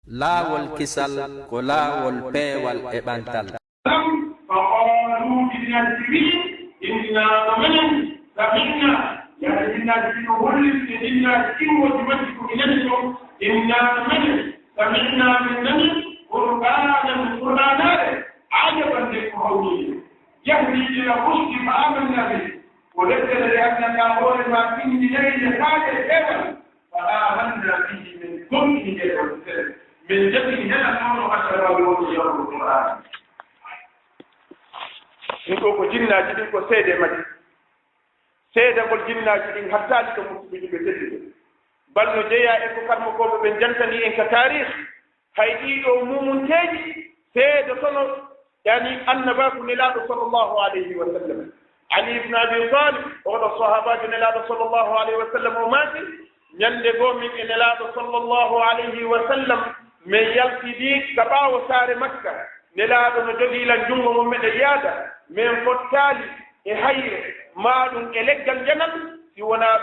laawol kisal ko laawol peewal e ɓantal. فقالوا بالنسبين إنا ضمنا سمعنا يعني الناس ولد إنا سن وجمتك إليكم إنا ضمنا سمعنا من نبي قرآنا عجبا للقوم يهدي إلى الرشد فآمنا به ونزل لأنك أول ما فيه ليل هذا الجبل فآمنا به من كل جبل من جبل هنا نور أشهر يوم القرآن niko ko jinnaaji ɗin ko seede majji seedagol jinnaaji ɗin hattaali ko musidɓe ɓe tedduɓe balno jeeya e ko karmakoɓe ɓe jantani en ka tarih hay ɗiɗo mumunteeji seeda tono yani annabaku nelaaɗo sallllahu alayhi wa sallam ali ibne abi talib oɗo sahabajo nelaaɗo sallllahu alayhi wa sallam o maati ñande goo min e nelaaɗo sallllahu alayhi wa sallam min yaltidi ka ɓaawo saare makka nelaaɗo no jogiilan junngo mum meɗe yaada min fottaali e hayre maa ɗum e leggal janal si wonaa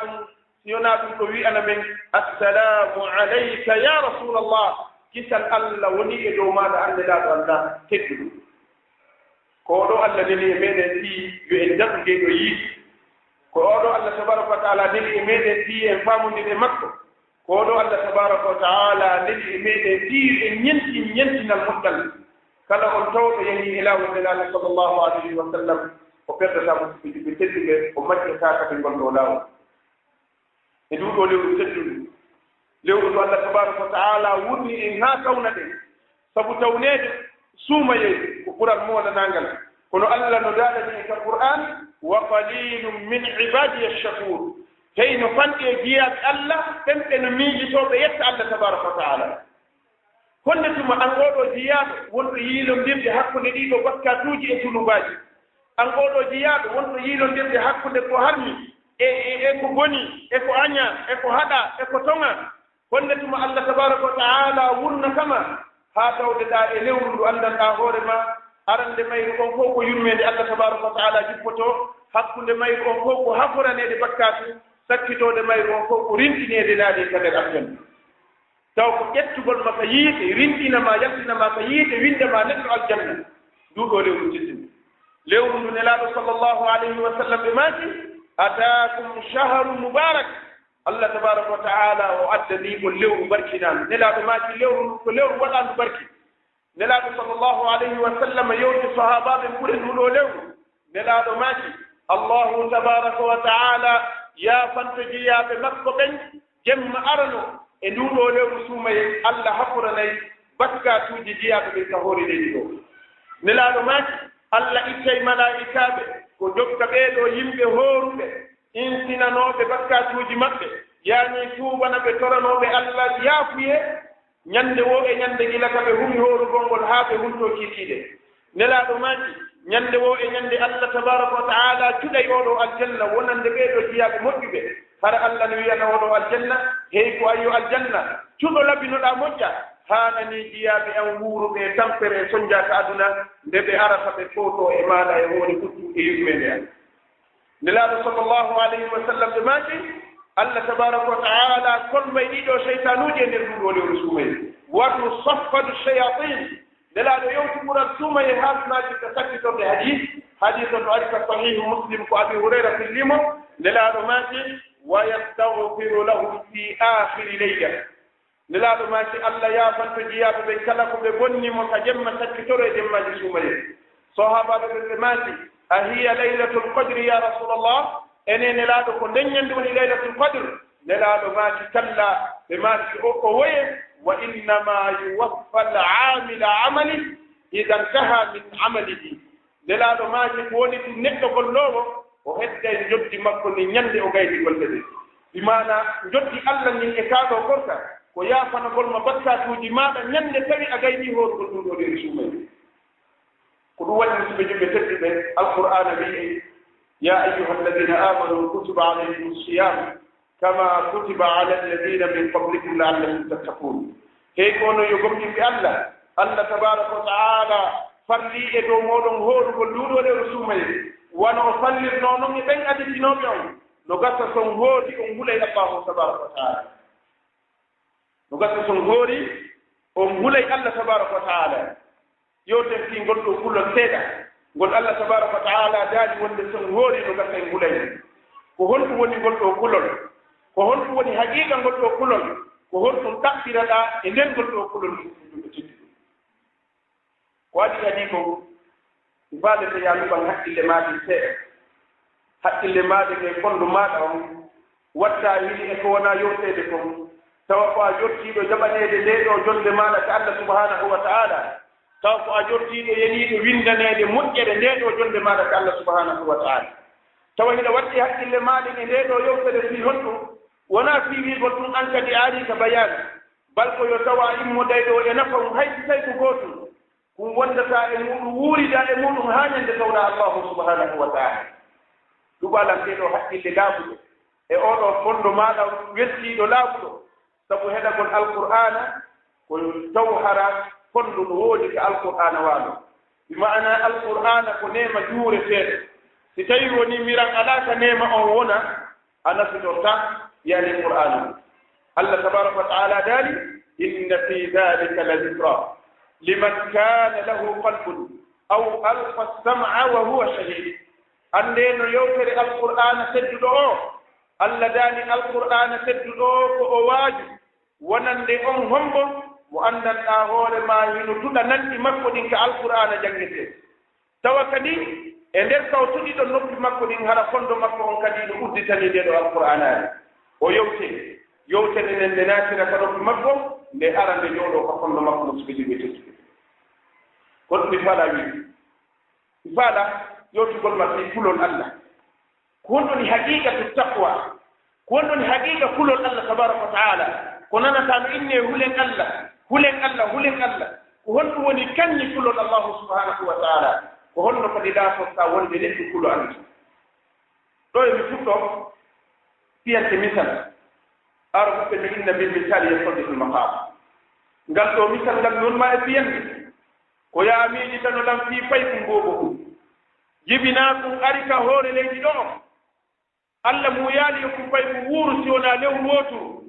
ɗum ko wi'ana men assalamu alayka ya rasulallah kisal allah woni e dow maaɗa anndelaaɗo allah tedduɗum ko oɗo allah neli e meɗen fii yo en jaɓude ɗo yiiti ko oɗo allah tabaraka wa taala neli e meɗen fii en faamondire makko ko oɗo allah tabaraka wa taala neli e meɗen fii en ñentinal moƴƴal kala on tawɗo yehi e laawol nelaaɗo sallllahu alayhi wa sallam o perdata musidɓe ɓe tedduɓe o majjata kadi gonɗo laawol e nduɗo lewru tedduɗu lewru to allah tabaraka wa taala wurni en haa tawna ɗen sabu tawneede suumayeede ko ɓural moodanangal kono allah no daaɗani e ka qur'an wa qalilum min ibadiya achakour hey no fanɗi e jiyaaɓe allah ɓenɓe no miijitooɓe yetta allah tabaraka wa taala honde tuma an oɗo jiyaaɗo wonɗo yiilondirde hakkunde ɗiɗo bakkatuuji e tulubaaji an oɗo jiyaaɗo wonɗo yiilondirde hakkunde ko harmi e ko boni e ko aña e ko haɗa e ko toŋa honde tuma allah tabaraka wa taala wurna kama haa tawdeɗa e lewru ndu anndanɗa hoore ma arande mayru on fof ko yurmede allah tabaraka wa taala jippoto hakkunde mayru on fof ko haforaneede bakkatu sakkitode mayru on fof ko rinɗineede naaɗe ka nder aljanna taw ko ƴettugol ma ka yiite rinɗinama yaltinama ka yiite windema neɗɗo aljanna nduɗo lewru tiddini lewru ndu nelaaɗo sallllahu alayhi wa sallam ɓe maaki ataakum chahru mubarak allah tabaraka wa taala o addanigo lewru barkinandu nelaaɗo maaki lewru ko lewru waɗandu barki nelaaɗo sallllahu alayhi wa sallam yewti sahabaɓe ɓure nduɗo lewru nelaaɗo maaki allahu tabaraka wa taala yaafanto jeyaaɓe makko ɓen jemma arano e nduɗo lewru suumaye allah haffuranayi bakkatuuji jeyaaɓe ɓen ka hoore leydi ɗo nelaaɗo maaki allah ittay malaa'ikaaɓe ko jokka ɓeeɗo yimɓe hooruɓe insinanooɓe bakkatuuji maɓɓe yaani tuubana ɓe toranooɓe allah yaafuye ñannde wo e ñannde gila ka ɓe humi hoorugol ngol haa ɓe hulto kiikiiɗe nelaaɗo maaki ñannde wo e ñannde allah tabaraka wa taala cuɗay oɗo aljanna wonande ɓeeɗo jeyaaɓe moƴƴuɓe hara allah no wiyana oɗo aljanna hey ko ayyo aljanna cuɗo labinoɗa moƴƴa haanani jiyaaɓe an wuuruɓe tampere soñjaka aduna nde ɓe arata ɓe foto e maɗa e hoore ɓuttu e yurmede an nelaaɗo sallllahu alayhi wa sallam ɓe maaki allah tabaraka wa taala kolmay ɗiɗo cheytanuji e nder ɗuɗo lewru suumaye watu saffadu cheyatin nelaaɗo yewti ɓural suumaye haasunaji ko sakkitorde hadis o no ari ka sahihu muslim ko abi hurayra fillimo nelaaɗo maaki wa yastagfiru lahum fi akhiri leyla nelaaɗo maaki allah yaafanto jeyaaɓe ɓen kala ko ɓe bonnimo ka jemma sakkitoro e jemmaji suumaye sahabaɓe ɓe ɓe maaki a hiya laylatul qadri ya rasulallah ene nelaaɗo ko ndeññande woni laylatul qadre nelaaɗo maaki kalla ɓe maaki o woye wa innama yuwaffa al amila amali ida ntaha min amalihi nelaaɗo maaki ko woni ɗum neɗɗo golloowo o hedday joddi makko ni ñande o gaydi golle ɗe bimana joddi allah nin e kaaɗo gorka ko yaafanagol ma bakkatuuji maaɗa ñande tawi a gaydi hoorugol ɗum ɗo nder suumayi ko ɗum waɗi musidɓe jumɓe tedduɓe alqur'ana wii ya ayuha alladina amanu kutiba alaykum siyam kama kutiba ala alladina min qablikum laallakum tattaqun hey kono yo gomɗinɓe allah tabaraka wa taala falli e dow moɗon hoorugol nduɗo lewru suumaye wano o fallirno noon e ɓen aditinoɓe on no gasa son hoodi on hulay allahu tabaraka wa taala no gasa son hoori on hulay Allah tabaraka wa ta'ala yoten fi ngol ɗo kulol seeɗa ngol Allah tabaraka wa ta'ala daali wonde son hoori no gasa en hulay ko honɗum woni ngol ɗo kulol ko honɗum woni haqiqa ngol ɗo kulol ko honɗum ɗaɓɓiraɗa e nden ngol ɗo kulol ko waɗi adi ko mbaalete yaaluɓan haqqille maaɗe seeɗa haqqille maaɗe ɓe fondu maaɗa on watta hiɗi e ko wona yowteede kon tawa ko a jottiiɗo jaɓaneede nde ɗo jonde maaɗa ka Allah subhanahu wa ta'ala taw ko a jottiiɗo yeliiɗo windaneede moƴƴere nde ɗo jonde maaɗa ka Allah subhanahu wa ta'ala tawa hiɗa watti haqqille maaɗe e nde ɗo yowtere fii honɗum wona fii wiigol ɗum an kadi aari ka bayani bal ko yo tawa immoday ɗo e nafa um haysi tawi ko gootum kum wondata e muɗum wuurida e muɗum haa ñande tawɗa allahu subhanahu wa ta'ala ɗuɓalan ɗe ɗo haqqille laaɓuɗo e oɗo fondo maɗa weltiiɗo laaɓuɗo sabu heɗagol alqur'ana ko tawhara fondo no woodi ko alqur'ana waano bi ma'ana alqur'ana ko nema juureteeɗo si tawi woni miran alaka nema on wona a nafitorta yani qur'ana allah tabaraka wa ta'ala daali inna fi dhalika la dhikra liman kana lahu qalbun aw alqa as-sam'a wa huwa shahid ande no yewtere alqur'ana tedduɗo o allah daani alqur'ana tedduɗo ko o waaju wonande on hombo mo anndanɗaa hoore ma hino tuɗa nanɗi makko ɗin ko alqur'ana janngete tawa kadi e nder kawtuɗiɗo noppi makko ɗin hara fondo makko on kadi no udditani nde ɗo alqur'anani o yewtere nden nde naatira ka noppi makko nde ara nde jooɗo ka fondo makko no suɓiɗi ɓe tettuɓe kono mi faala wiide mi faala yewtugol makko kulol allah ko wonɗoni haqiqatu taqwa ko wonɗoni haqiqa kulol allah tabaraka wa ta'ala ko nanata no inne hulen allah ko honɗum woni kanni kulol allahu subhanahu wa ta'ala ko honno kadi ɗaatotta wonde neɗɗo kulo allah ɗo e mi fuɗɗo fiyante misal ara fuɓɓe no inna bil misali yastadiqul maqam ngal ɗo misal ngal noon ma e fiyande ko yaa miiɗitano lam fii fay kum boobo ɗum jibinaa kum ari ka hoore leydi ɗo allah mu yaali yo kum fay ko wuuru si wonaa lewru wooturu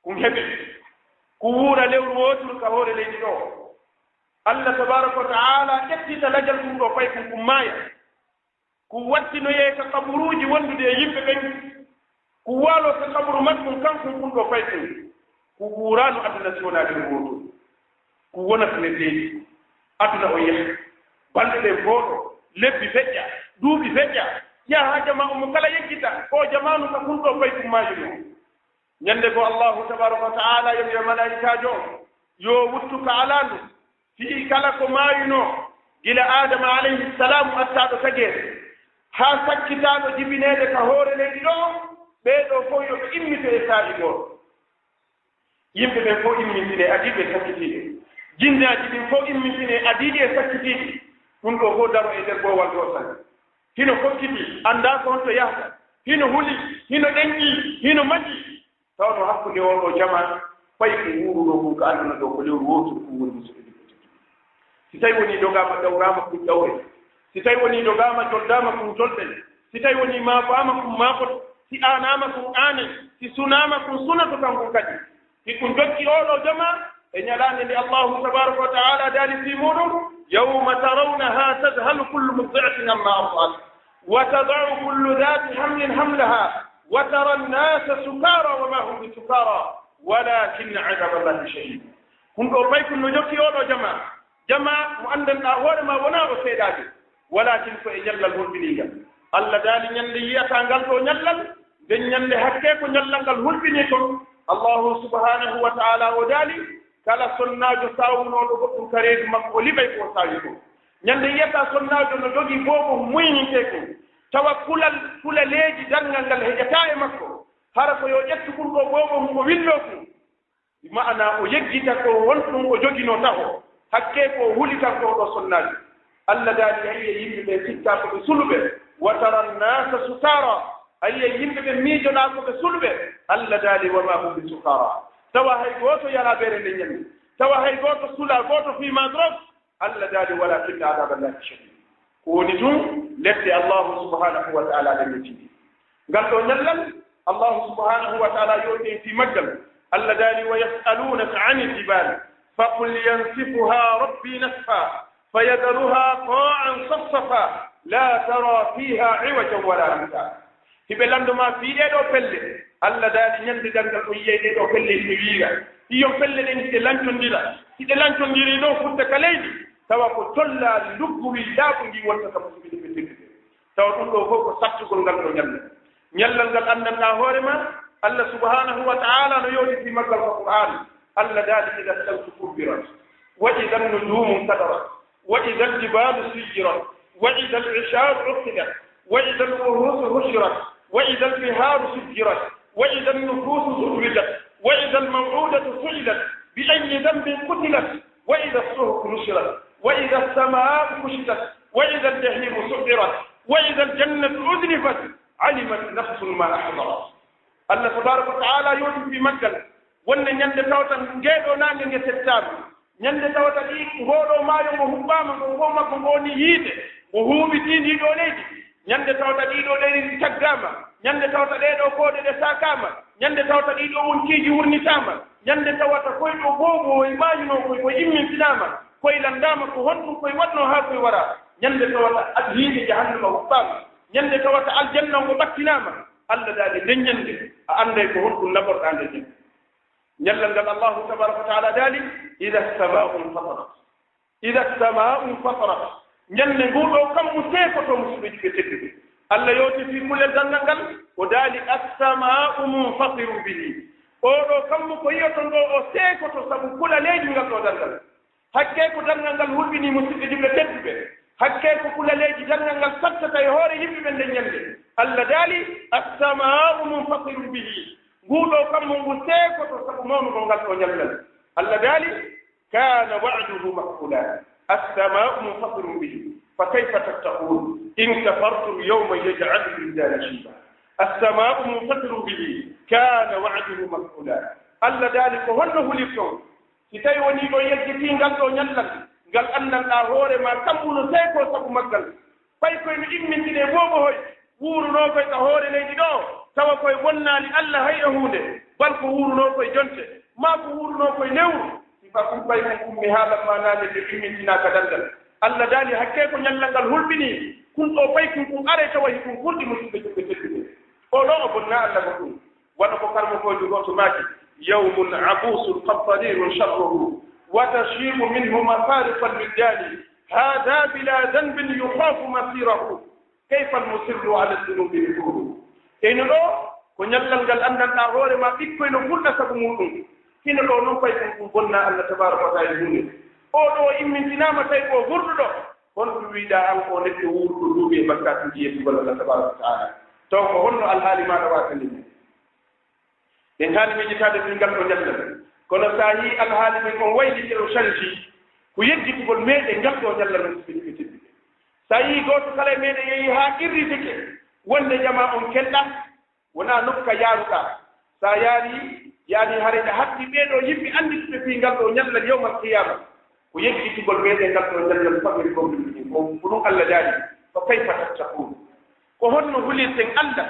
kum heɓe ko wuura lewru wooturu ka hoore leydi ɗo allah tabaraka wa ta'ala ƴettita lajal kum ɗo fay kum maaya ko wattinoyee ka kaburuuji wondude e yimɓe ɓen ko waalo ka kaburu makkum kankum kum ɗo fay ko wuuraano aduna si wonaa lewru wooturu ko wonata ne leydi aduna o yaha balɗe ɗe booɗo lebbi feƴƴa duuɓi feƴƴa yaha ha jama omo kala yeggita o jamanu ka kunɗo fay kum maajuno ñande ko allahu tabaraka wa ta'ala yomi yo malaikajo o yo wuttu ka alaandu fii kala ko maayuno gila adama alayhi salamu attaaɗo tageere haa sakkitaaɗo jibineede ka hoore leydi ɗo ɓeeɗo fof yo ɓe immito e saa'i gooto yimɓe ɓen fof immintine adiiɓe sakkitiiɗe jinnaaji ɗin fof immintine adiiɗi e sakkitiiɗi ɗum ɗo fof daro e nder boowal ɗo tan hino fokkiti anndaa ko honto yahata hino huli hino ɗenƴii hino maƴi tawno hakkunde on ɗo jama fayi ko wuuruɗo mum ko annduno ɗo ko lewru wooturu kum woni musidɓe si tawi woni dogaama ɗawraama kum ɗawre si tawi woni dogaama joldaama kum jolɗen si tawi woni maafaama kum maafoto si aanaama kum aane si sunaama kum sunato kanko kadi si ɗum jokki oɗo jama e ñalaande nde allahu tabaraka wa ta'ala daali fii muɗum yawma tarawnaha tadhalu kullu murdi'atin amma arda'at wa tada'u kullu dhati hamlin hamlaha wa tara an-nasa sukara wa ma hum bisukara walakinna 'adaba allahi shadid ɗum ɗo fay kun no jokki oɗo jama mo anndanɗaa hoore ma wona o seeɗaade walakin ko e ñallal hulɓiniigal allah daali ñande yiyata ngal ɗo ñallal nden ñande hakke ko ñallal ngal hulɓinii toon allahu subhanahu wa ta'ala o daali kala sonnaajo saawunooɗo goɗɗum kareeji makko o liɓay ko saawi ko ñande yiyata sonnaajo no jogii boobo muyñintee ko tawa kulaleeji danngal ngal heƴataa e makko hara ko yo ƴettu ɓurɗo boobo mum o willoo ko ma'ana o yeggita ko wonɗum o joginoo taho hakke ko huli kanko oɗo sonnaajo allah daali ayiye yimɓe ɓe sikkaa ko ɓe suluɓe wa tara nnasa sukara ayiye yimɓe ɓe miijoɗaa ko ɓe suluɓe allah daali wa ma hum bi sukara tawa hay gooto yara beere nde ñammi tawa hay gooto sula gooto fiima drog allah daali walakinna adaba llahi shadid ko woni tun lette allahu subhanahu wa ta'ala ɗe mettiɗi ngal ɗo ñallal allahu subhanahu wa ta'ala yoɗi fi maggal الله دالي ويسألونك عن الجبال فقل ينسفها ربي نسفا فيذرها قاعا صفصفا لا ترى فيها عوجا ولا أمتا هبلان ما في دو فل الله دالي نند دنگل ko yeyde do felle ni wiira iyo felle den ci lantondira ci de lantondiri do futta kaleydi tawa ko tolla lugguwi laabu ngi wonta kam ko be tekki tawa dum do ko sattugol ngal do nyallal ngal andanda hoorema Allah subhanahu wa ta'ala no yodi fi magal Qur'an Allah dali ida shamsu kubirat wa idha an-nujumu kadarat wa idha al-jibalu sujirat wa idha al-'isharu 'uqidat wa idha al-wuhusu hushirat wa idha al-biharu sujirat wa idha an-nufusu zuwijat wa idha al-maw'udatu su'ilat bi ayyi dhanbin qutilat wa idha as-suhuf nushirat wa idha as-samaa'u kushitat wa idha al-jahimu su'irat wa idha al-jannatu udlifat 'alimat nafsun ma ahdarat Allah tabaraka wa ta'ala yodi fi maggal wonne nyande tawtan ngeedo nange nge settaami nyande tawta di ngodo maayo mo hubbama ko gomma ko ngoni yiide mo huubi tindi do leydi nyande tawta di do leydi taggama nyande tawta de do koode de sakama nyande tawta di do wonkiji wurnitama nyande tawta koy do gogo e maayino ko yimmin tinama koy landama ko honɗum koy wadno ha koy wara nyande tawta adhiide jahannama hubbama nyande tawta aljanna ngo battinama Allah dali denyande ande ko honɗum laborɗande den nyallal ngal Allah tabaraka wa ta'ala dali idha as-samaa'u fatarat nyande ngudo kam museko to musbiji be teddi Allah yoti fi kulel dangal o dali as-samaa'u munfatiru bihi o do kam ko yoto do o seko to sabu kula leedi ngal do dangal hakke ko dangal ngal hulbini musbiji be teddi hakke ko kula leedi dangal ngal sattata e hoore yimbe ben de nyande Allah dali as-samaa'u munfatiru bihi ngudo kam ngu seko to sabu mawnu ko ngal to nyallal Allah dali kana wa'duhu maqula as-samaa'u munfatiru bihi fa kayfa tattaqun in kafartum yawma yaj'al al-wildana shiba as-samaa'u munfatiru bihi kana wa'duhu maqula Allah dali ko honno hulifto si tay woni do yeggiti ngal to nyallal ngal annanda hoore ma kambuno seko sabu maggal fay koy mi immintine bobo hoy wuruno koy ta hoore leydi ɗo tawa koye wonnaani Allah hay e huunde bal ko wuruno koye jonte ma ko wuruno koye newru sifa kum ɓay kon kummi haalat ma naane nde immintinaka dandal Allah daali hakke ko ñallal ngal hulɓini kun ɗo fay kun are tawa hikum ɓurɗi musidɓe juɓɓe tedduɓe o ɗo o bonna Allah ko ɗum waɗa ko karmo koye goto maaki yawmun abusun qamtarirun sharruhu wa tashibu minhu mafariqa alwildani hada bila danbin yukhafu masirahu kayfa almusirru ala aldunubi yukuru eno ɗo ko ñallal ngal anndanɗa hoore ma ɓikkoy no fulɗa sabu muɗum hino ɗo noon fay ɗum bonna Allah tabaraka wa taala hunde o ɗo immintinama tawi ko hurɗuɗo honɗum wiiɗa an ko neɗɗo wuurɗo duuɓi e bakkatuji yettugol Allah tabaraka wa taala taw ko honno alhaali maɗa wasani men en haali miijitade min ngal ɗo ñallal kono sa yi alhaali men on wayliti o changi ko yeggitugol meɗe ngal ɗo ñallal men ɓe teddi sa yi gooto kala meɗe yeehi haa irritike wonde jama on kelɗa wona nokka yaaruɗa sa yaari yaani hareɗa hatti ɓeeɗo yimɓe anndituɓe fii ngal ɗo ñallal yawmal qiyama ko yeggitugol meɗe ngal ɗo ñallal fabiri gomɗuɗi ko ɗum Allah daari fa kayfa tattaqun ko honno hulirten Allah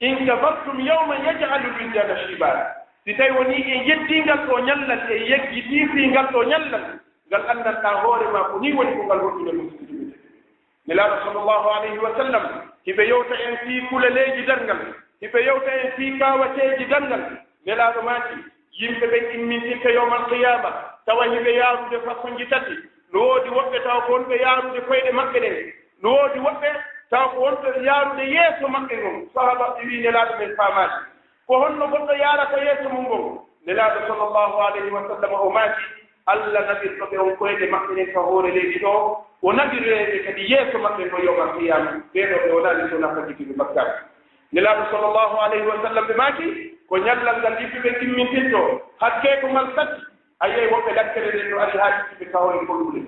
in kafartum yawman yaj'alu wildana shiba si tawi woni e yeddii ngal ɗo ñallal e yeggitii fii ngal ɗo ñallal ngal anndanɗa hoore ma ko ni woni ko ngal woɗɗude musidɓe nelaɗo sallllahu alayhi wa sallam hiɓe yewta en fii kulaleeji darngal hiɓe yewta en fii kaawateeji darngal nelaɗo maati yimɓe ɓen immintinta yawmal qiyama tawa hiɓe yaarude façon ji tati no woodi woɓɓe taw ko wonɓe yaarude koyɗe maɓɓe ɗen no woodi woɓɓe taw ko wonɓe yaarude yeeso maɓɓe ngon sahaba ɓe wi nelaɗo men faamaati ko honno goɗɗo yaarata yeeso mum ngon nelaɗo sallllahu alayhi wa sallam o maati Allah nabirɗo ɓe on koyɗe maɓɓe ɗen ka hoore leydi ɗo o nabireɓe kadi yeeso maɓɓe no yawmal qiyama ɓeɗo ɓe wonani sona ko jigiɓe bakkar nelaɗo sallllahu alayhi wa sallam ɓe maaki ko ñallal ngal yimɓeɓe timmintinto hakke ko ngal satti ayiye woɓɓe lakkere nden no ari haa yimɓe kawore kollude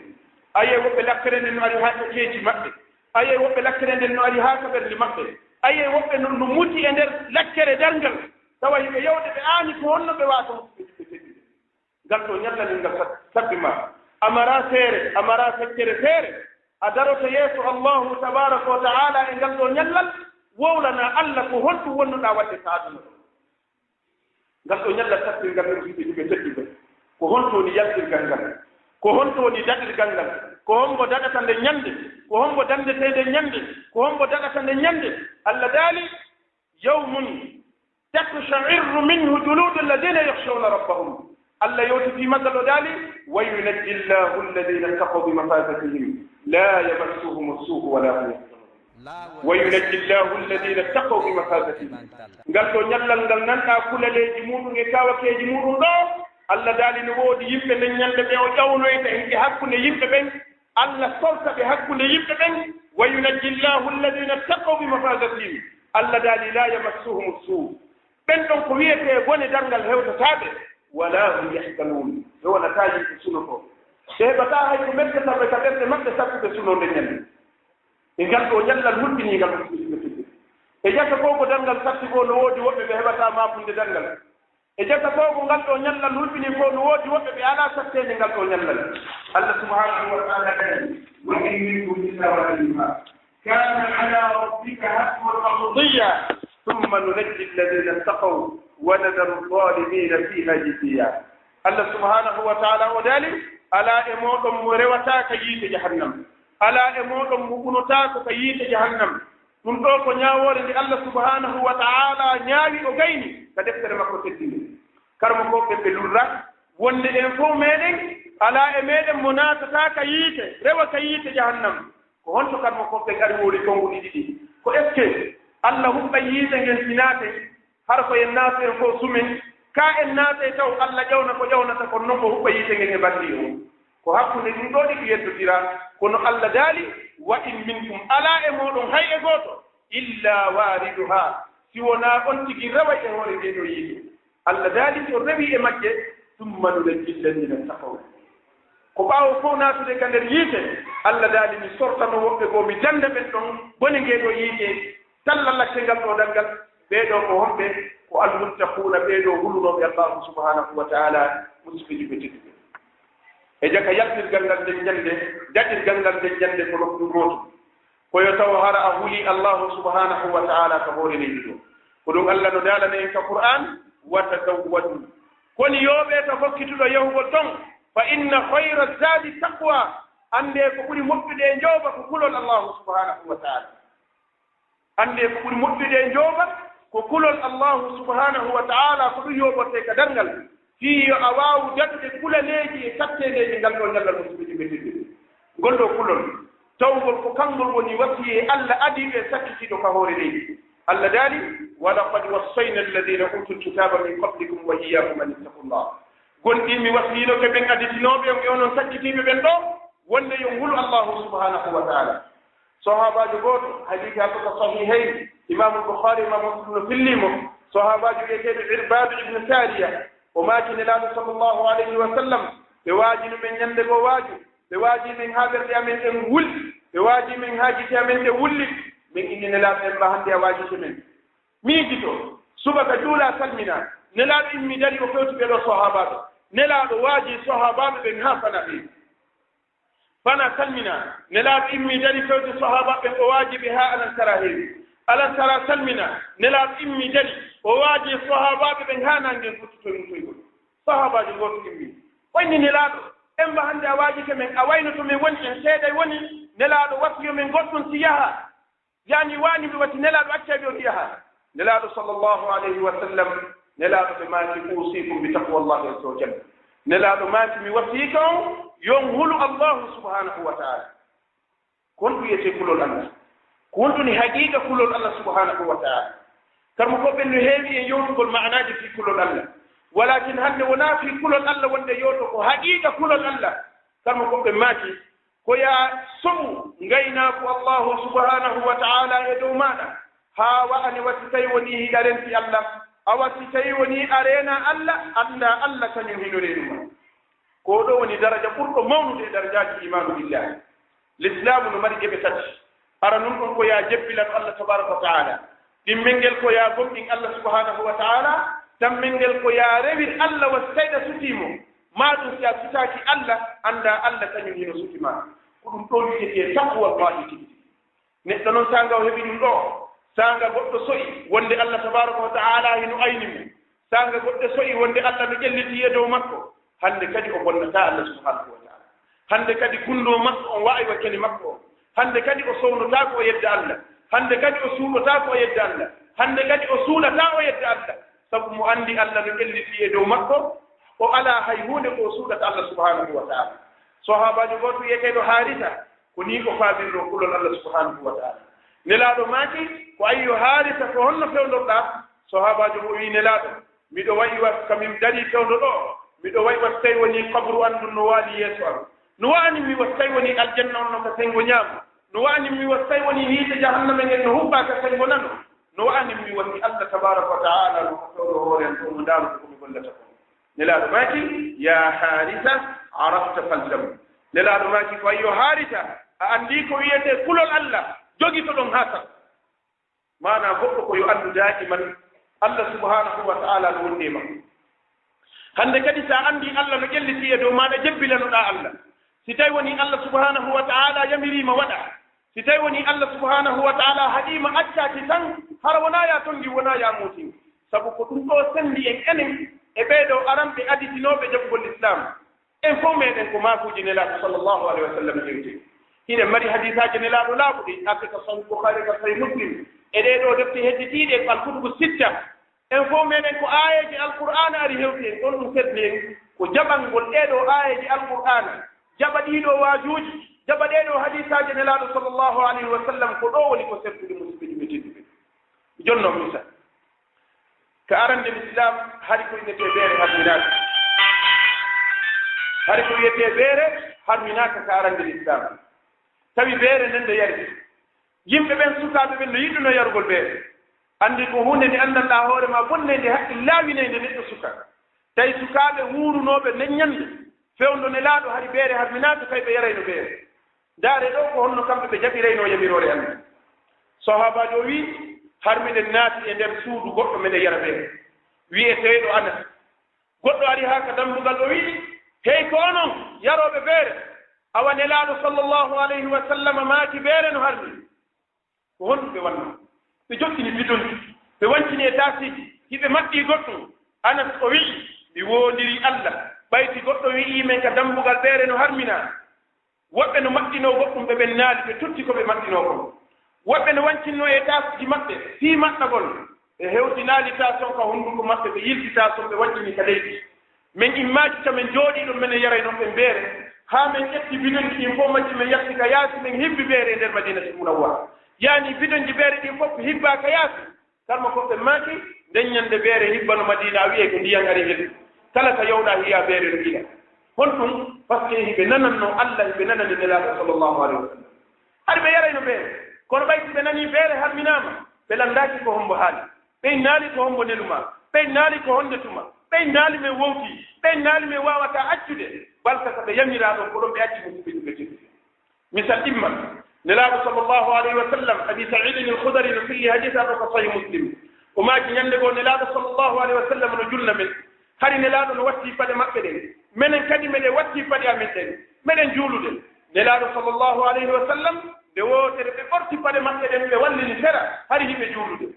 ayiye woɓɓe lakkere nden no ari haa keeji maɓɓe ayiye woɓɓe lakkere nden no ari haa kaɓerli maɓɓe ayiye woɓɓe no muti e nder lakkere darngal tawa yimɓe yewde ɓe aani ko honno ɓe waata muɓɓe teddude ngal ɗo ñallal ngal sabbi ma amara feere amara feccere feere a daroto yeeso Allahu tabaraka wa taala e ngal ɗo ñallal wowlana Allah ko honɗum wonnoɗa wadde ta aduna ɗo ngal ɗo ñalla sattirgal ɗo yimɓe tedduɓe ko hontoni yaltirgal ngal ko hontoni daɗirgal ngal ko hombo daɗata nde ñande ko hombo dandetede ñande ko hombo daɗata nde ñande allah daali yawmun taqsha'irru minhu juludu alladina yakhshawna rabbahum allah yewti fi magal o daali wa yunajji llahu alladina taqaw bi mafadatihim la yamassuhum as-su'u wala hum yahzanun wa yunajji llahu alladina taqaw bi mafadatihim ngal ɗo ñallal ngal nanɗa kulaleji muɗum e kawakeji muɗum ɗo allah daali no woodi yimɓe nden ñande ɓe o ƴawnoyta e hakkunde yimɓe ɓen allah sorta ɓe hakkunde yimɓe ɓen wa yunajji llahu alladina taqaw bi mafadatihim allah daali la yamassuhum as-su'u ɓen ɗon ko wiyete bone darngal hewtataɓe wala hum yahzanun ɓe wonata yimɓe suno ko ɓe heɓata hay ko mettataɓe ka ɓerde maɓɓe sattuɓe sunode ñande e ngal ɗo ñallal hulɓinigal musidɓe e jata ko ko darngal satti ko no woodi woɓɓe ɓe heɓata mafunde darngal e jata ko ko ngal ɗo ñallal hulɓini ko no woodi woɓɓe ɓe ala sattede ngal ɗo ñallal allah subhanahu wa taala kadi wa in minkum illa waliha kana ala rabbika hatman maqdiya ثم ننجي الذين اتقوا ونذر الظالمين فيها جثيا الله سبحانه وتعالى ودالي ألا إمودم مرواتا كييت جهنم ألا إمودم مبنوتا كييت جهنم من دوك نياور دي الله سبحانه وتعالى نياوي او غيني كدفتر مكو تدين كرم كو بلورا وند ان فو ميدن ألا إميدم مناتتا كييت روا كييت جهنم ko honto karmo ko be gari wori kongu didi ko eske allah hubba yiide ngel sinate har ko en naate ko sumin ka en naate taw allah ƴawna ko ƴawnata ko non ko hubba yiide ngel e bandi o ko hakkunde ɗum ɗo ɗi yettodira kono allah daali wa in minkum ala e moɗon hay e gooto illa wariduha si wona on tigi rewa e hoore nde ɗo yiide allah daali so rewi e majje summa nunajji alladina taqaw ko ɓaawo fof naatude ka nder yiite allah daali mi sortano woɓɓe goo mi danda ɓen ɗon boni ngeeɗo yiite talla lakkengal ɗo danngal ɓeeɗo ko honɓe ko almuttaquna ɓeeɗo hulunoɓe allahu subhanahu wa taala musidɓe ɓe tedduɓe e jaka yaltirgal ngal nden ñande daɗirgal ngal nden ñande ko ɗum gooto koyo taw hara a huli allahu subhanahu wa taala ko hoore leydi ɗo ko ɗum allah no daalana en ka qur'an wa tazawwadu koni yooɓe to hokkituɗo yahugol ton fa inna hayra zadi taqwa ande ko ɓuri moƴƴude e njooba ko kulol allahu subhanahu wa taala ande ko ɓuri moƴƴude e njooba ko kulol allahu subhanahu wa taala ko ɗum yooɓote ka darngal fii yo a waawu daɗude kulaleeji e satteedeji ngal ɗo ñallal musidɓe ɓettiɓe ngol ɗo kulol tawgol ko kangol woni wasiye allah adiɓe e sakkitiɗo ka hoore leydi allah daali wa laqad wassayna alladina utul kitaba min qablikum wa iyakum an ittaqullah gonɗi mi wasiino ke ɓen additinoɓe on e onon sakkitiɓe ɓen ɗo wonde yo ngulu allahu subhanahu wa taala sahabajo gooto hadisi hakkoko sahihayn imamu lboukhari imam muslim no fillimo sahabajo wiyeteɗo irbadu ibne sariya o maaki nelaaɗo sallllahu alayhi wa sallam ɓe waajino men ñande goo waaju ɓe waaji men haa ɓerɗe amen ɗen wulli ɓe waaji men haa gite amen ɗe wulli min inni nelaaɗo en mba hannde a waajite men miijito subaka juula salmina nelaaɗo immi dari o fewti ɓeɗo sahabaɓe nelaaɗo waaji sahabaɓe ɓen haa fana ɓe fana salmina nelaaɗo immi dari fewti sahabaɓe o waaji ɓe haa alansara heewi alansara salmina nelaaɗo immi dari o waaji sahabaɓe ɓen haa nangen futtutoymutoygol sahabajo gooto immi wayni nelaaɗo en mba hannde a waajike men a wayno to min woni en seeɗa woni nelaaɗo wasiyo men goɗɗum si yaha yani waani ɓe watti nelaaɗo accaɓe o yaha nelaaɗo sallllahu alayhi wa sallam nelaaɗo ɓe maaki usikum bi taqwallahi azza wa jalla nelaaɗo maaki mi wasiika on yon hulu allahu subhanahu wa taala kon ɗum wiyete kulol allah ko wonɗuni haqiqa kulol allah subhanahu wa taala karmo koɓɓen no heewi e yowtugol ma'anaji fi kulol allah walakin hannde wona fi kulol allah wonde yowto ko haqiqa kulol allah karmo koɓɓe maaki ko ya soɓu ngaynaako allahu subhanahu wa taala e dow maɗa haa wa'ani watti tawi woni hiɗa renti allah a watti tawi woni arena allah anda allah kañum hino renuma ko ɗo woni daraja ɓurɗo mawnude e darajaji imanu billahi l'islamu no mari geɓe tati ara nun ɗon ko ya jebbilan allah tabaraka wa taala ɗimmel ngel ko ya gomɗin allah subhanahu wa taala tammel ngel ko ya rewir allah wasi tawiɗa sutimo ma ɗum si a sutaki allah anda allah kañum hino sutima ko ɗum ɗo wiyete taqwallahi tigi neɗɗo noon sanga o heɓi ɗum ɗo sanga goɗɗo soyi wonde allah tabaraka wa taala hino ayni mum sanga goɗɗo soyi wonde Allah no ƴelliti e dow makko hande kadi o bonnata Allah subhanahu wa ta'ala hande kadi gundo makko on wawi wakkili makko o hande kadi o sownotako o yedda Allah hande kadi o suuɗotako o yedda Allah hande kadi o suuɗata o yedda Allah sabu mo andi Allah no ƴelliti e dow makko o ala hay hunde ko suuɗata Allah subhanahu wa ta'ala sahabajo goto wiyeteɗo Harisa ko ni ko faabirɗo kulol Allah subhanahu wa ta'ala nelaɗo maaki ko ayyo Harisa ko honno fewdoɗa sahabajo mo wi nelaɗo miɗo wayi wat kamin dari fewdo ɗo miɗo wayi wat tawi woni kabru an ɗum no waali yeeso am no wani mi was tawi woni aljanna on no ka sengo ñaama no wani mi was tawi woni hiite jahannama ngel no huɓɓa ka sengo nano no wani mi woni Allah tabaraka wa ta'ala no ko fewdo hoore en ɗo mo ndaarude komi gollata ko nelaɗo maaki ya Harisa arafta falzam nelaɗo maaki ko ayyo Harisa a andi ko wiyete kulol Allah jogi to ɗon hasa mana goɗɗo ko yo andu daiman Allah subhanahu wa ta'ala no wonde ma hande kadi sa andi Allah no ƴelliti e dow maɗa jebbilanoɗa Allah si tawi woni Allah subhanahu wa ta'ala yamirima waɗa si tawi woni Allah subhanahu wa ta'ala haɗima accaki tan hara wona ya tongi wona ya muti sabu ko ɗum ɗo sendi en enen e ɓeeɗo aranɓe aditinoɓe jaɓugol l'islam en fof meɗen ko makuji nelaɗo sallllahu alayhi wa sallam hewti hiɗen mari hadisaji nelaɗo laaɓuɗi arde ka sahih boukhari ka sahih muslim e ɗeɗo defte hedditiɗe alkutubu sitta en fof meɗen ko ayeji alqur'ana ari hewti en ɗon ɗum seddi en ko jaɓangol ɗeɗo ayeji alqur'ana jaɓa ɗiɗo waajuji jaɓa ɗeɗo hadisaji nelaɗo sallllahu alayhi wa sallam ko ɗo woni ko sertude musidɓe ɓe tedduɓe jonnon misal ko arande l'islam hari ko wiyete beere harminaka hari ko wiyete beere harminaka ko arande l'islam tawi beere nden nde yari yimɓe ɓen sukaaɓe ɓen no yiɗuno yarugol beere anndi ko hunde nde anndanɗa hoore ma bonne nde haqqil laawinede neɗɗo suka tawi sukaaɓe wuurunooɓe neññande fewndo ne laaɗo hari beere harminaka tawi ɓe yarayno beere ndaare ɗo ko honno kamɓe ɓe jaɓirayno yamiroore Allah sahabajo o wii har miɗen naati e nder suudu goɗɗo meɗen yara beere wiyeteeɗo Anas goɗɗo ari haa ka dambugal o wii hey ko onon yarooɓe beere awa nelaaɗo sallllahu alayhi wa sallam maaki beere no harmi ko honɗum ɓe wanno ɓe jottini bidonji ɓe wancini e taasiji hiɓe maɗɗii goɗɗum Anas o wii mi woondiri Allah ɓayti goɗɗo wi'i men ka dambugal beere no harmina woɓɓe no maɗɗinoo goɗɗum ɓe ɓen naali ɓe tutti ko ɓe maɗɗinoo kon woɓɓe no wancinno e taasiji maɓɓe fii maɗɗagol ɓe hewtinaali taason ka hunnduko maɓɓe ɓe yilti taason ɓe wancini ka leydi min immaaji tamen jooɗiiɗo menen yaraynon ɓen beere haa men ƴetti bidonji ɗin fof majji men yatti ka yaasi men hibbi beere e nder madinati munawwara yaani bidonji beere ɗin fof hibbaa ka yaasi kalma fof ɓe maaki ndeññande beere hibbano madina a wiye ko ndiyan ari heddi kala ko yowɗaa hiya beere no ila hon ɗum par ce que hiɓe nananno Allah hiɓe nanani nelaaɗo sallllahu alayhi wa sallam hari ɓe yarayno beere kono ɓayti ɓe nanii beere harminaama ɓe lanndaaki ko hombo haali ɓey naali ko hombo neluma ɓey naali ko honde tuma ɓey naali men wowti ɓey naali men waawata accude balka so ɓe yamiraa ɗon ko ɗon ɓe acci musidɓe ɗum ɓe teddi misal imman nelaaɗo sallllahu alayhi wa sallam abi saidin alkhudari no filli hadis aɗo ko sahih muslim o maaki ñannde goo nelaaɗo sallllahu alayhi wa sallam no julna men hari nelaaɗo no watti paɗe maɓɓe ɗen minen kadi meɗen watti paɗe amen ɗen meɗen juulude nelaaɗo sallllahu alayhi wa sallam ɓe wootere ɓe ɓorti paɗe maɓɓe ɗen ɓe wallini sera hari hiɓe juulude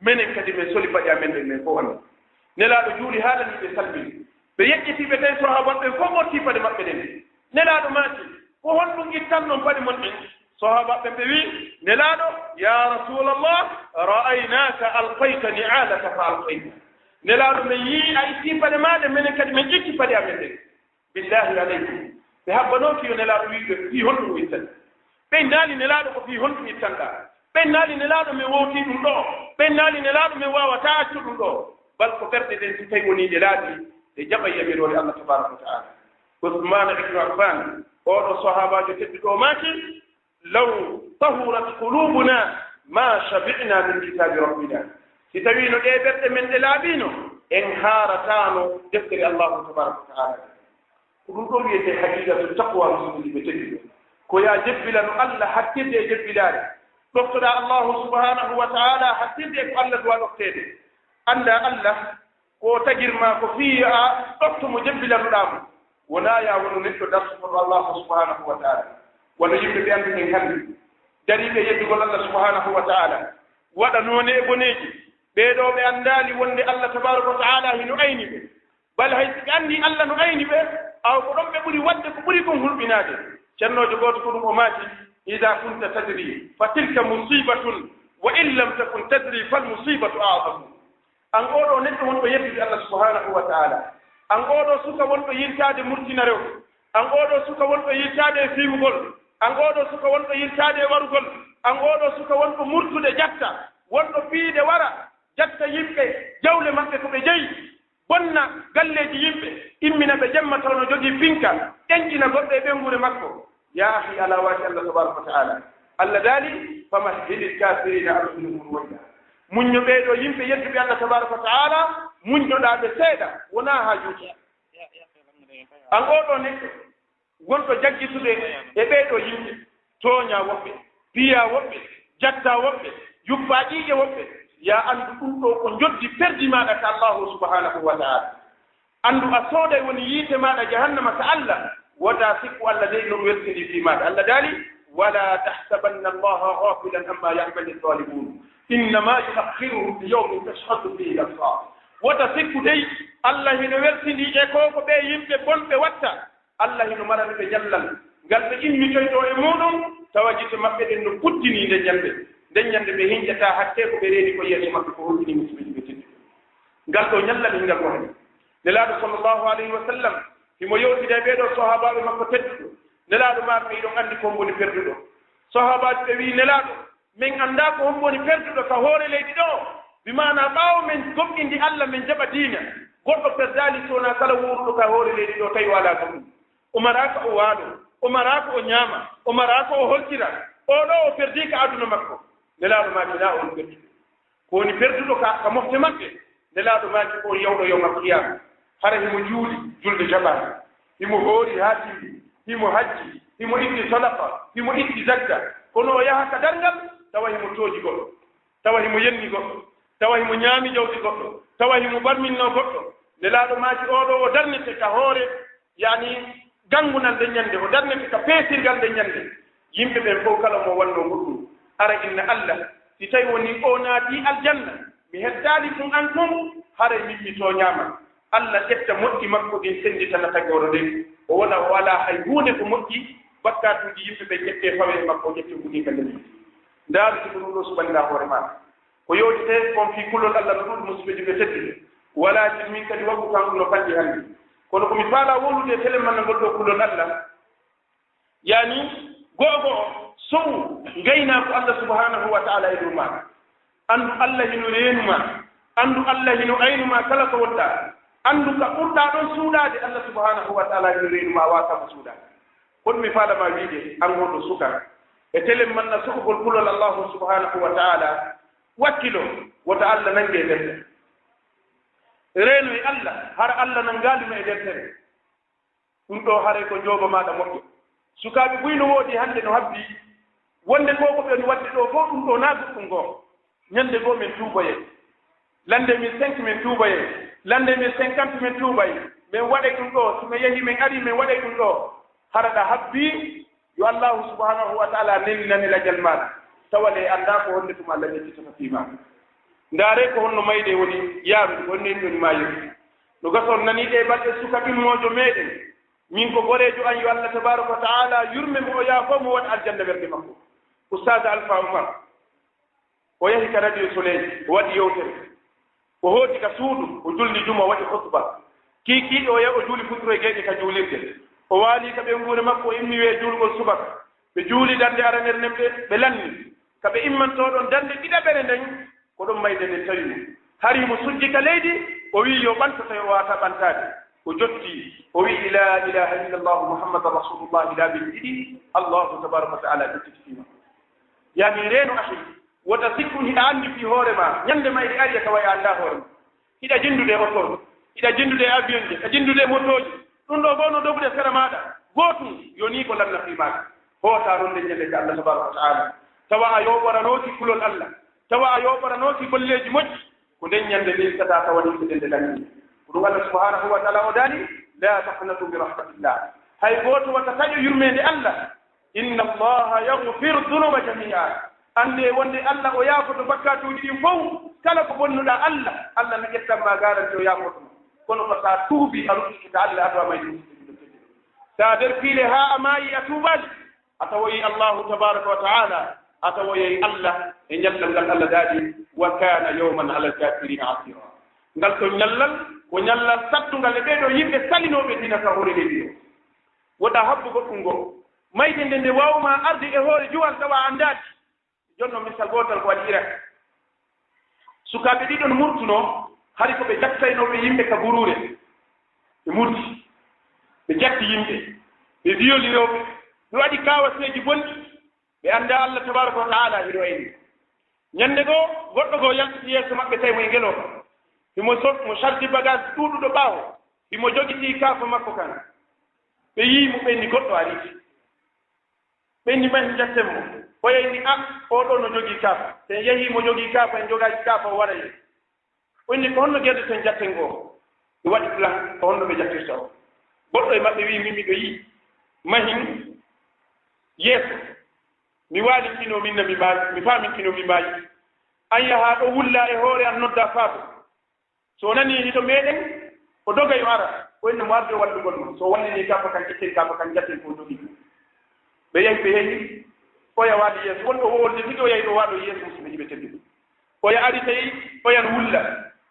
minen kadi min soli paɗe amen ɗen min fof anndi nelaaɗo juuli haalani ɓe salmini ɓe yeƴƴitiiɓe tawi sahaban ɓen fof ɓorti paɗe maɓɓe ɗen nelaaɗo maaki ko honɗum ittan noon paɗe mon ɗen sahabaɓe ɓe wii nelaaɗo ya rasulallah ra'aynaka alqayta ni'alaka fa alqayta nelaaɗo min yii a ittii paɗe maaɗe minen kadi min ƴetti paɗe amen ɗen billahi aleykum ɓe habbanooki yo nelaaɗo wiiɓe fii honɗum ittani ɓen naali nelaaɗo ko fii honɗum ittanɗa ɓen naali nelaaɗo min wowtii ɗum ɗo ɓen naali nelaaɗo min waawata accu ɗum ɗo bal ko ɓerɗe ɗen si tawi woni ɗe laaɗi ɗe jaɓa yamiroore Allah tabaraka wa ta'ala Usmane ibnu Affan oɗo sahabajo tedduɗo maaki law tahurat qulubuna ma shabi'na min kitabi rabbina si tawi no ɗe ɓerɗe men ɗe laaɓino en haaratano deftere Allahu tabaraka wa ta'ala ko ɗum ɗo wiyete haqiqatu taqwa musidɓe tedduɓe ko ya jebbilano Allah hattirde e jebbilaare ɗoftoɗa Allahu subhanahu wa ta'ala hattirde ko Allah duwa ɗoftede annda Allah ko tagirma ko fii a ɗofto mo jebbilanoɗamo wona ya wono neɗɗo darsukoɗo Allahu subhanahu wa ta'ala wano yimɓe ɓe anndi en hannde dariɓe yeddugol Allah subhanahu wa ta'ala waɗa noone e boneeji ɓeeɗo ɓe anndaali wonde Allah tabaraka wa taala hino ayni ɓe bal hay si ɓe anndi Allah no ayni ɓe aw ko ɗon ɓe ɓuri waɗde ko ɓuri kon hulɓinaade ceernojo gooto ko ɗum o maati ida kunta tadri fa tilka musibatun wa in lam takun tadri fal musibatu a'zamu an oɗo neɗɗo wonɗo yettude Allah subhanahu wa taala an oɗo suka wonɗo yirtaade murtina rew an oɗo suka wonɗo yirtaade e fiimugol an oɗo suka wonɗo yirtaade e warugol an oɗo suka wonɗo murtude jatta wonɗo fiide wara jatta yimɓe jawle maɓɓe ko ɓe jeyi bonna galleeji yimɓe immina ɓe jemma taw no jogii finka ƴeñƴina goɗɗo e ɓenngure makko ya ahi ala waati Allah tabaraka wa taala Allah daali famahhilil kafirina amhilhum wayla muñño ɓeeɗo yimɓe yettuɓe Allah tabaraka wa taala muññoɗaa ɓe seeɗa wonaa haa juuti an oɗo neɗɗo gonɗo jaggitude e ɓeeɗo yimɓe tooña woɓɓe piya woɓɓe jatta woɓɓe yubba ƴiiƴe woɓɓe ya anndu ɗum ɗo ko joddi perdi maɗa ka Allahu subhanahu wa taala anndu a sooday woni yiite maɗa jahannama ka Allah wota sikku Allah dey no weltini fi maɗa Allah daali wala tahsabanna allaha ghafilan amma ya'malu zalimun innama yuakhiruhum li yawmin tashhadu fihi al-absar wota sikku dey Allah hino weltini e ko ɓe yimɓe bonɓe watta Allah hino marani ɓe ñallal ngal ɓe immitoyɗo e muɗum tawa gite maɓɓe ɗen no puddini nde ñande ɓe hiñƴata hatte ko ɓe reeni ko yeeso maɓɓe ko holɗini musidɓe ɓe teddi ngal ɗo ñallal hingal woni nelaaɗo sallllahu alayhi wa sallam himo yewtide ɓeeɗo sahabaɓe makko tedduɗo nelaaɗo maɓe iɗon anndi ko woni perduɗo sahabaji ɓe wi nelaaɗo min annda ko woni perduɗo ka hoore leydi ɗo bimana ɓaawo men goɓɓindi Allah min jaɓa diina goɗɗo perdali sowona kala wuruɗo ka hoore leydi ɗo tawi wala ko ɗum o maraka o waaɗo o maraka o ñaama o maraka o holtira oɗo o perdi ka aduna makko nelaaɗo maaki na on perduɗo ko woni perduɗo ka mofte maɓɓe nelaaɗo maaki ko yawɗo yawma qiyama hara himo juuli julde jaɓani himo hoori haa timmi himo hajji himo itti sadaqa himo itti zakka kono o yaha ka darngal tawa himo tooji goɗɗo tawa himo yenni goɗɗo tawa himo ñaami jawdi goɗɗo tawa himo barminno goɗɗo nelaaɗo maaki oɗo o darnete ka hoore yani gangunal nde ñande o darnete ka peesirgal nde ñande yimɓe ɓen fof kala mo wanno goɗɗum ara inna Allah si tawi woni o naati aljanna mi heddaali ɗum an tum hara min mi tooñaama Allah ƴetta moƴƴi makko ɗin senditana tagoro nde o wona o wala hay huunde ko moƴƴi bakkatuuji yimɓe ɓe ƴette fawe makko ƴette huɗi ka nden ndaaru siko ɗum ɗo suɓanira hoore maɗa ko yowtete on fii kullol Allah no ɗuɗ musibeji ɓe teddi walakin min kadi waggu kanko no fanɗi hannde kono komi faala wolude télé manna ngol ɗo kullol Allah yani go'o sow ngayna ko Allah subhanahu wa ta'ala e dow maɗa anndu Allah hino reenuma anndu Allah hino aynuma kala ko wonɗa anndu ka ɓurɗa ɗon suuɗade Allah subhanahu wa ta'ala hino reenuma wasama suuɗade kono mi faalama wiide an gonɗo suka e télé manna sokogol kulol Allahu subhanahu wa ta'ala wakkilo wota Allah nange e deftere reeno e Allah hara Allah nangalima e deftere ɗum ɗo haray ko jooba maɗa moƴƴo sukaaɓe buyno woodi hannde no habbi wonde ko ko ɓen waɗde ɗo fof ɗum ɗo naa goɗɗum goo ñande goo min tuuboye lande min 5 min tuuboye lande min 50 min tuubaye min waɗe ɗum ɗo so mi yehi min ari min waɗe ɗum ɗo haraɗa habbi yo Allahu subhanahu wa ta'ala neni lajal maɗa tawale annda ko honde tum Allah ƴettitata fiima ndaare ko honno mayde woni yaarude wonni ɗoni maayoyi no gason naniɗe balɗe suka ɓimmojo meɗen min ko gorejo an yo Allah tabaraka wa ta'ala yurme mo o yaafo mo waɗa aljanna ɓerde makko oustade Alpha Oumar o yahi ka radio soleil o waɗi yewtere o hooti ka suudu o julni juma o waɗi khutba kiikiiɗo o yahi o juuli futuro e geyɗe ka juulirde o waali ka ɓe nguure makko o immi wee juulgol subaka ɓe juuli darnde aranere nden ɓe lanni ka ɓe immantoɗon darnde ɗiɗaɓere nden ko ɗon mayde nde tawi hari mo sujji ka leydi o wi yo ɓanta tawi o wata ɓantade o jotti o wi la ilaha illa llahu muhammadan rasulullah laaɓi ɗiɗi allahu tabaraka wa taala ƴettitima yani reeno ahi wota sikku hiɗa anndi fi hoore ma ñande ma iɗe ari ka way annda hoore ma hiɗa jinndude otoje hiɗa jinndude avion je a jinndude motoji ɗum ɗo fof no dogude sera maɗa gootum yo ni ko lanna fi maɗa hoota ɗon nde ñande ka allah tabaraka wa taala tawa a yoɓoranooki kulol allah tawa a yoɓoranooki golleji moƴƴi ko nden ñande ndin tata tawani ko ndende lanni ko ɗum allah subhanahu wa taala o daani la taqnatu bi rahmatillah hay gooto wata taƴo yurmede allah inna allaha yagfiru dunuba jamia ande wonde allah o yaafoto bakkatuuji ɗin fof kala ko bonnuɗa allah allah no ƴettanma garanti o yamotomo kono ko sa tuubi a ruɗɗikita allah aɗo amay sa nder piile ha a maayi a tuubali a tawoyi allahu tabaraka wa taala a tawoyey allah e ñallal ngal allah daaɗi wa kana yawman ala alkafirina asira ngal to ñallal ko ñallal sattungal e ɓeeɗo yimɓe salinoɓe dina ka hoore leydi o woɗa habbu goɗɗum ngo mayde nde nde wawma arde e hoore juwal tawa anndaaɗi jonno misal gootal ko waɗi irak sukaaɓe ɗiɗon murtuno hari ko ɓe jattaynoɓe yimɓe ka burure ɓe murti ɓe jatti yimɓe ɓe violiroɓe ɓe waɗi kawaseeji bonɗi ɓe annda allah tabaraka wa taala hiɗo ayni ñannde goo goɗɗo goo yaltiti yeeso maɓɓe tawi mo e ngelooba mo chardi bagage ɗuuɗuɗo ɓaawo himo jogitii kaafa makko kan ɓe yiimo ɓenni goɗɗo ariiti ɓenni mahi jatten mo o yeyni oɗo no jogii kaafa sen yehii mo jogii kaafa en jogaaji kaafa o wara ye ɓenni ko honno gerde ten jatten ngoo ɓe waɗi plan ko honno ɓe jattirta o goɗɗo e maɓɓe wi min miɗo yii mahin yeeso mi waalinkino minna mi maayi mi faaminkino mi maayi an yahaa ɗo wulla e hoore an nodda faabo so nanii hito meeɗen o doga yo ara o inno mo arde wallugol mo so wallini kaafa kan ƴetten kaafa kan jatten ko jogii ɓe yehi ɓe yehi oya waali yeeso wonɗo wowolde ɗiɗo yahi ɗo waaɗo yeeso musidɓe yiɓe tedduɓe oya ari tawi oyan wulla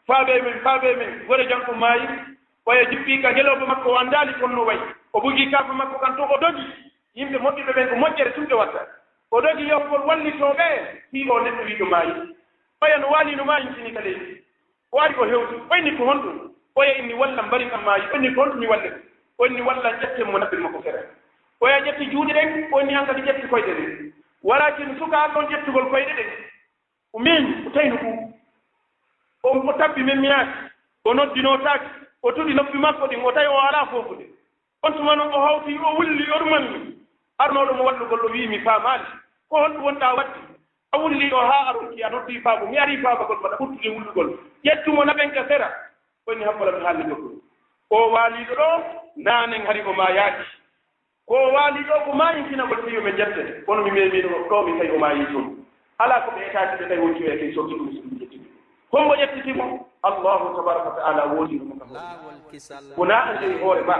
faaɓe men gore jam ko maayi oya jippii ka ngelooba makko o anndaali konno wayi o bugii kaafa makko kan to o dogi yimɓe moƴƴuɓe ɓen ko moƴƴere tumɓe watta o dogi yohgol wallitooɓe fii o neɗɗo wiiɗo maayi oya no waali no maayi sini ka leydi o ari o hewti oyni ko honɗum oya inni walla mbari kam maayi onni ko honɗum mi walle onni walla ƴetten mo naɓɓel makko fere oya ƴetti juuɗe ɗen onni hankadi ƴetti koyɗe ɗen walakin suka ɗon ƴettugol koyɗe ɗen o meeñi o tawino ɓuuɓ o tabbi men miyaaki o noddinotaaki o tuɗi noppi makko ɗin o tawi o alaa foofude on tuma noon o hawti o wulli o ɗumanmi arnoɗo mo wallugol o wi mi faamaali ko honɗum wonɗa waddi a wulli o haa a rokki a noddi faabo mi arii faabagol mbaɗa ɓurtude wullugol ƴettumo naɓenka sera onni habbola mi haalni goɗɗum o waaliɗo ɗo naanen hari o maayaaki ko waaliɗo ko maayintinagol tawi omen jette kono mi memino ɗo mi tawi o maayi toon alaa ko ɓe etaade ɓe tawi won coyake sorti ɗum somi jettimo hombo ƴettitimo allahu tabaraka wa taala woodinomo kam wona andiri hoore ma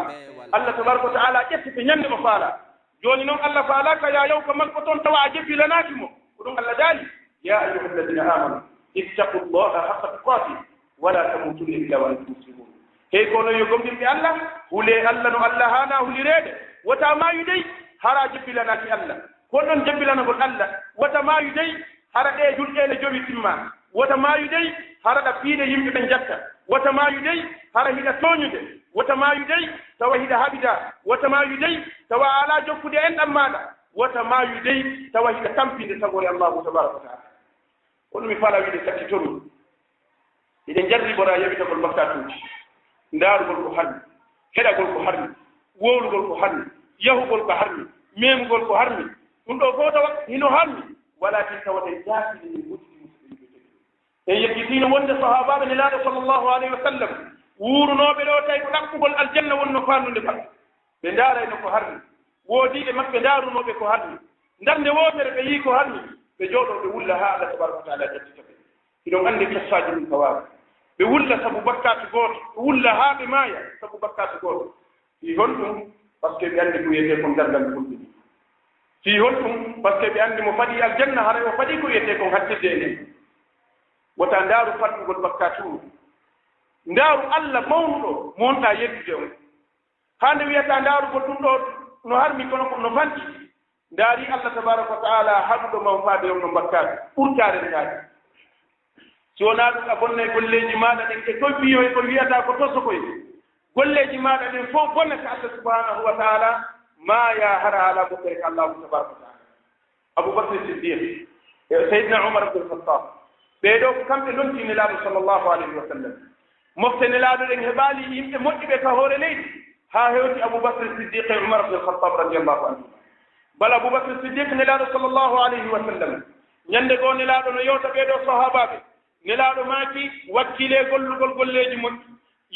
allah tabaraka wa taala ƴettite ñannde mo faala jooni noon allah faalaka ya yawka makko toon tawa a jebbilanaaki mo ko ɗum allah daali ya ayuha alladina amanu ittaqu llaha haqa tuqati wala tamutunna illa wa antum muslimun hey kono yo gomɗinɓe allah huule allah no allah haana hulireede wata maayu dey hara jebbilanaaki allah ko ɗon jebbilanagol allah wata maayu dey hara ɗe julɗeele jowi timma wata maayu dey hara ɗa piide yimɓe ɓen jatta wata maayu dey hara hiɗa tooñude wata maayu dey tawa hiɗa haɓida wata maayu dey tawa alaa jokkude enɗam maaɗa wata maayu dey tawa hiɗa tampinde sagore allahu tabaraka wa taala on mi faala wiide sakki tomi eɗen jarribora yewitagol makkatuuji ndaarugol ko harmi heɗagol ko harmi wowlugol ko harmi yahugol ko harmi memugol ko harmi ɗum ɗo fof tawa hino harmi walakin tawaɗen jaatini min guddi musidɓe en yekkitino wonde sahabaɓe nelaaɗo sallllahu alayhi wa sallam wuurnooɓe ɗo tawi ko ɗaɓɓugol aljanna wonno faandude maɓɓe ɓe ndaarayno ko harmi woodiiɓe maɓɓe ndaarunooɓe ko harmi darnde wootere ɓe yii ko harmi ɓe jooɗoo ɓe wulla haa allah tabaraka wa taala ƴettita ɓe iɗon anndi kessaaji ɗum ko waawi ɓe wulla sabu bakkatu gooto ɓe wulla haa ɓe maaya sabu bakkatu gooto fii hon ɗum par ce que ɓe anndi ko wiyetee kon dargal fulɓini fii hon ɗum par ce que ɓe anndi mo faɗii aljanna hara o faɗii ko wiyetee kon hakkilde e nden wota ndaaru faɗɗugol bakkatu ndaaru allah mawnuɗo mo wonɗaa yeddude on haa nde wiyataa ndaarugol ɗum ɗo no harmi kono no fanɗi ndaari allah tabaraka wa taala haɗuɗo man faade on no mbakkaaɓe ɓurtaarentaade si wonaa ɗum a bonnay golleeji maaɗa ɗen e tobbiyoy ko wiyataa ko toso koye golleeji maaɗa ɗen fof bonnata allah subhanahu wa taala maaya hara alaa goɗɗere ko allahu tabaraka wa taala aboubacre siddiq e seydna omar abdoul khattab ɓeeɗo ko kamɓe lontii nelaaɗo sallllahu alayhi wa sallam mofte nelaaɗo ɗen heɓaali yimɓe moƴƴuɓe ka hoore leydi haa heewti aboubacre siddiq e omar abdoul khattab radiallahu anhu bala aboubacre siddiq nelaaɗo sallllahu alayhi wa sallam ñannde goo nelaaɗo no yewta ɓeeɗo sahaabaaɓe nelaaɗo maaki wakkile gollugol golleeji moƴƴi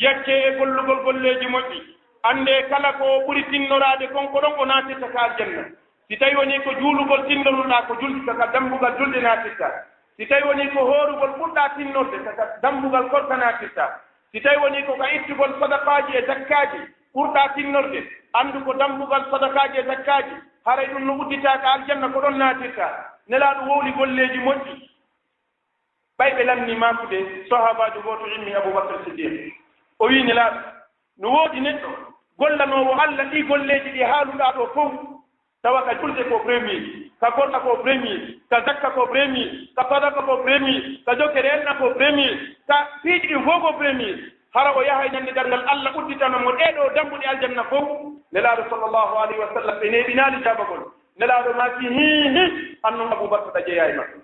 yacce e gollugol golleeji moƴƴi annde kala ko ɓuri tinnoraade konko ɗon o naatirta ka aljanna si tawi woni ko juulugol tinnoruɗaa ko jultita ka dambugal julde naatirta si tawi woni ko hoorugol ɓurɗa tinnorde kaka dambugal koltanatirta si tawi woni ko ka ittugol sadakaji e zakkaji ɓurɗa tinnorde anndu ko dambugal sadakaji e zakkaji haray ɗum no udditaka aljanna ko ɗon naatirta nelaaɗo wowli golleji moƴƴi ɓayɓe lamni makude sahabajo goto immi aboubacre siddiq o wi nelaaɗo no woodi neɗɗo gollanowo allah ɗi golleji ɗi haaluɗa ɗo fof tawa ka julde ko premier ka gorɗa ko premier ka zakka ko premier ka sadaka ko premier ka jokkere enɗa ko premier ka piiɗi ɗin fof ko premier hara o yaha e ñande darngal allah udditanomo ɗeɗo dambuɗe aljanna fof nelaaɗo sallllahu alayhi wa sallam ɓe neɓinaali jabagol nelaaɗo maaki hihi annon aboubacre ɗa jeeya e makko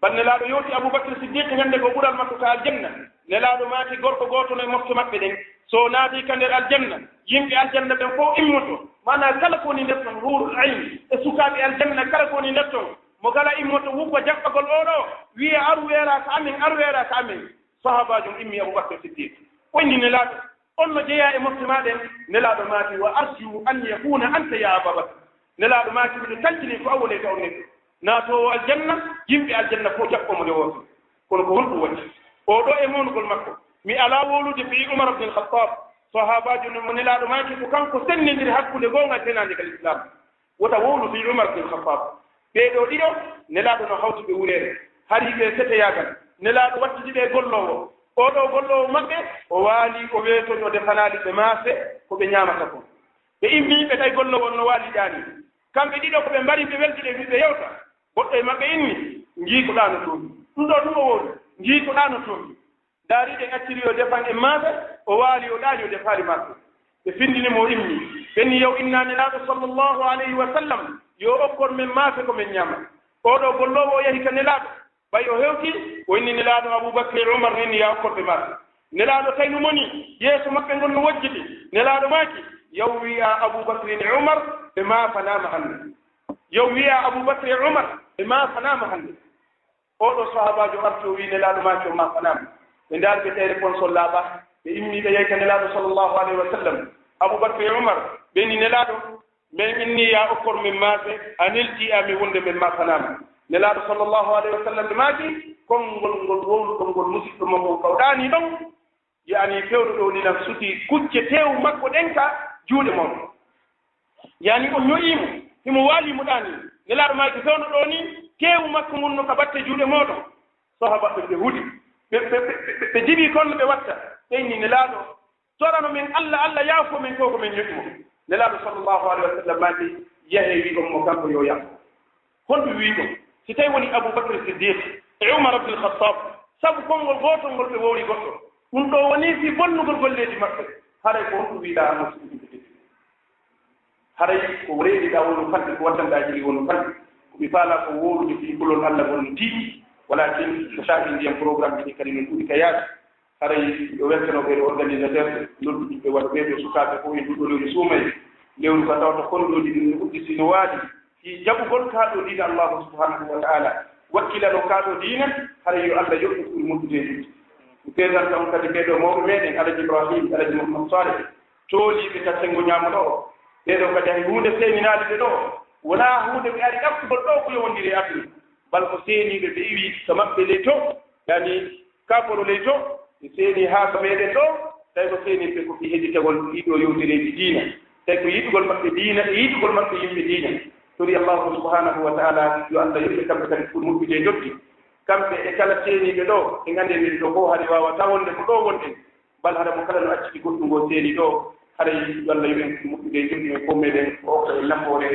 ban nelaaɗo yowti aboubacre siddiqe ñande ko ɓural makko ka aljanna nelaaɗo maaki gorko gooto no e mofte maɓɓe ɗen so naati ka nder aljanna yimɓe aljanna ɓen fof immoto mana kala ko woni nder ton hurul ayn e sukaaɓe aljanna kala ko woni nder ton mo kala immoto wuppa jaɓɓagol oɗo wiya aru weera ka amin aru weera ka amin sahabajum immi aboubacre siddiq ɓoyndi nelaaɗo on no jeeya e mofte maɗen nelaaɗo maati wa arju an yakuna anta ya ababacre nelaaɗo maati miɗo tancini ko awole ka o neɗɗo naatowo aljanna yimɓe aljanna fof jaɓɓomo nde woto kono ko honɗum waɗi oɗo e monugol makko mi ala wolude ɓi umar bne alkhatab sahabajo mo nelaaɗo maaki ko kanko sennidiri hakkude gonga tenande kal islam wota wowlu ɓi umar bne alkhatab ɓeeɗo ɗiɗo nelaaɗo no hawti ɓe wureere hari ɓe seteyagal nelaaɗo wattidi ɓe gollowo oɗo gollowo maɓɓe o waali o weetoni o defanaali ɓe maafe ko ɓe ñaamata ko ɓe immi ɓe tawi gollowo on no waaliɗaani kamɓe ɗiɗo ko ɓe mbari ɓe weltiɗe ɓe yewta goɗɗo e maɓɓe inni jiikoɗaano toon ɗum ɗo ɗum o woni jiikoɗaano toon daariɗe acciri o defan e maafe o waali o ɗaani o defaari maɓɓe ɓe findinimo immi ɓenni yow inna nelaaɗo sallllahu alayhi wa sallam yo okkon men maafe ko men ñaama oɗo gollowo o yahi ka nelaaɗo ɓay o hewti o inni nelaaɗo aboubacre e oumar nini ya okkorɓe maafe nelaaɗo tawi no moni yeeso maɓɓe ngon no wojjiti nelaaɗo maaki yow wiya aboubacre e oumar ɓe maafanama hannde yow wiya aboubacre e oumar ɓe maafanama hannde oɗo sahabajo arti o wi nelaaɗo maaki o maafanama ɓe ndaalɓe ɗe réponse laaɓa ɓe immiɓe yeyta nelaaɗo sallllahu alayhi wa sallam aboubacre e oumar ɓe inni nelaaɗo min inni ya okkor min maafe a nelti ami wonde min maafanama nelaaɗo sallllahu alayhi wa sallam ɓe maaki konngol ngol wowluɗol ngol musidɗo mo ngo kawɗaani ɗon yani fewɗo ɗo ni nan suti kucce tew makko ɗen ka juuɗe mawɗo yani o ñoƴiimo himo waalimo ɗaani nelaaɗo maaki fewno ɗo ni tew makko ngun no ka batte juuɗe mooɗon sahabaɓe ɓe huɗi ɓe jiɓii konno ɓe watta ɓeyni nelaaɗo torano min allah allah yaafo min ko ko min ñoƴimo nelaaɗo sallllahu alayhi wa sallam maaki yahe wiiɗon mo kanko yo yaafo honɗum wiiɗon si tawi woni aboubacre siddiq e oumar abdul khattab sabu konngol gootol ngol ɓe wowri goɗɗo ɗum ɗo woni si bonnugol golleeji maɓɓe haray ko honɗum wiiɗa musidɓe haray ko reeɗiɗa wonu fanɗi ko waddanɗa jiri wonu fanɗi komi faala ko wowrude fi kulol allah gon tiiɗi walakin ko saabi ndiyam programme ɗi kadi min ɗuɗi ka yaade haray yo weltanoɓe ɗo organisateur nodduɗiɓe waɗa ɓeɓe sukaaɓe fof en ɗuɗɗolori suumay lewru ko tawta konɗoɗi ɗum uddisi no waadi si jaɓugol kaaɗo diina allahu subhanahu wa taala wakkilano kaaɗo diina haray yo allah yoɓɓu ɓuri moƴƴudeji peetan tan kadi ɓeɗo mawɓe meɗen alaji ibrahim alaji mouhamad saleh tooliɓe tattengo ñamoɗo o ɓeɗo kadi hay hunde seminaade ɓe ɗo wona hunde ɓe ari ɗaftugol ɗo ko yowondiri e aduna bal ko seeniɓe ɓe iwi to maɓɓe ley to yani kakoɗo ley to ɓe seeni haa ko meɗen ɗo tawi ko seeniɓe ko fi heɗitegol ɗiɗo yewtireji diina tawi ko yiɗugol maɓɓe diina e yiɗugol maɓɓe yimɓe diina tori allahu subhanahu wa taala yo allah yoɓɓe kamɓe kadi pour moƴƴude e dotti kamɓe e kala seeniɓe ɗo e ngannde min ɗo fof haɗa wawata wonde ko ɗo wonɗen bal haɗa mo kala no acciti goɗɗum ngo seeni ɗo haɗa yo allah yoɓen moƴƴude e joɗɗi men fof meɗen o okka e nafoore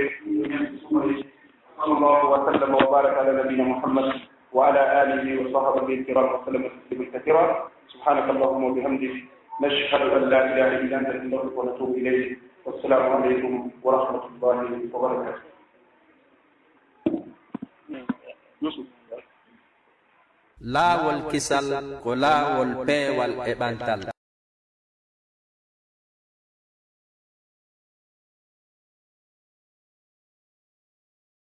sallallahu wa sallam wa baraka ala nabina muhammad wa ala alihi wa sahbihi alkiram wa sallama tasliman kathira subhanaka allahumma wa bihamdik nashhadu an la ilaha illa anta nastaghfiruka wa natubu ilayk wassalamu alaykum wa rahmatullahi wa barakatuh. laawol kisal ko laawol peewal e ɓantal